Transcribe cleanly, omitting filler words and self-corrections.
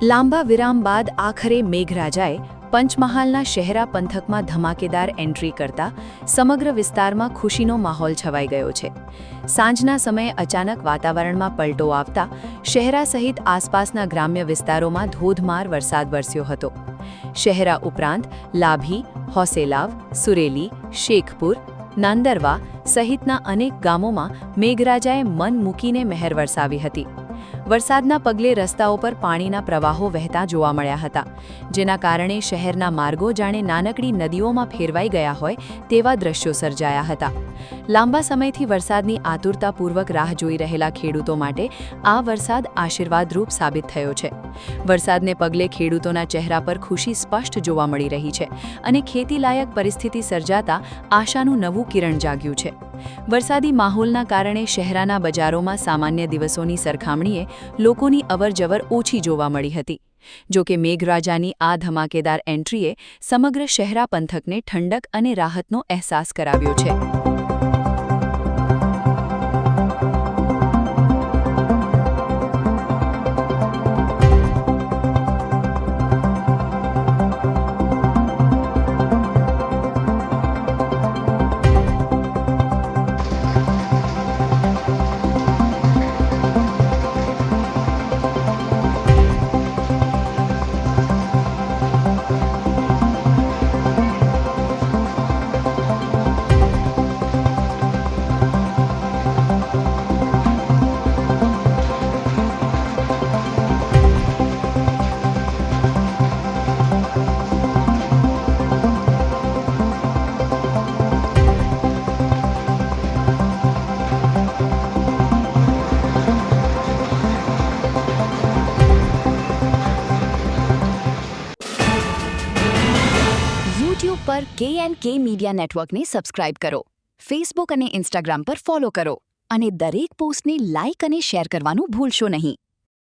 લાંબા વિરામ બાદ આખરે મેઘરાજાએ પંચમહાલના શહેરા પંથકમાં ધમાકેદાર એન્ટ્રી કરતા સમગ્ર વિસ્તારમાં ખુશીનો માહોલ છવાઈ ગયો છે. સાંજના સમયે અચાનક વાતાવરણમાં પલટો આવતા શહેરા સહિત આસપાસના ગ્રામ્ય વિસ્તારોમાં ધોધમાર વરસાદ વરસ્યો હતો. શહેરા ઉપરાંત લાભી, હોસેલાવ, સુરેલી, શેખપુર, નાંદરવા સહિતના અનેક ગામોમાં મેઘરાજાએ મન મૂકીને મહેર વરસાવી હતી. વરસાદના પગલે રસ્તાઓ પર પાણીના પ્રવાહો વહેતા જોવા મળ્યા હતા, જેના કારણે શહેરના માર્ગો જાણે નાનકડી નદીઓમાં ફેરવાઈ ગયા હોય તેવા દ્રશ્યો સર્જાયા હતા. લાંબા સમયથી વરસાદની આતુરતાપૂર્વક રાહ જોઈ રહેલા ખેડૂતો માટે આ વરસાદ આશીર્વાદરૂપ સાબિત થયો છે. વરસાદને પગલે ખેડૂતોના ચહેરા પર ખુશી સ્પષ્ટ જોવા મળી રહી છે અને ખેતીલાયક પરિસ્થિતિ સર્જાતા આશાનું નવું કિરણ જાગ્યું છે. વરસાદી માહોલના કારણે શહેરાના બજારોમાં સામાન્ય દિવસોની સરખામણીએ લોકોની અવરજવર ઓછી જોવા મળી હતી. જો કે મેઘરાજાની આ ધમાકેદાર એન્ટ્રીએ સમગ્ર શહેરા પંથકને ઠંડક અને રાહતનો અહેસાસ કરાવ્યો છે. યુટ્યુબ પર KNK મીડિયા નેટવર્કને સબસ્ક્રાઇબ કરો, ફેસબુક અને ઇન્સ્ટાગ્રામ પર ફોલો કરો અને દરેક પોસ્ટને લાઇક અને શેર કરવાનું ભૂલશો નહીં.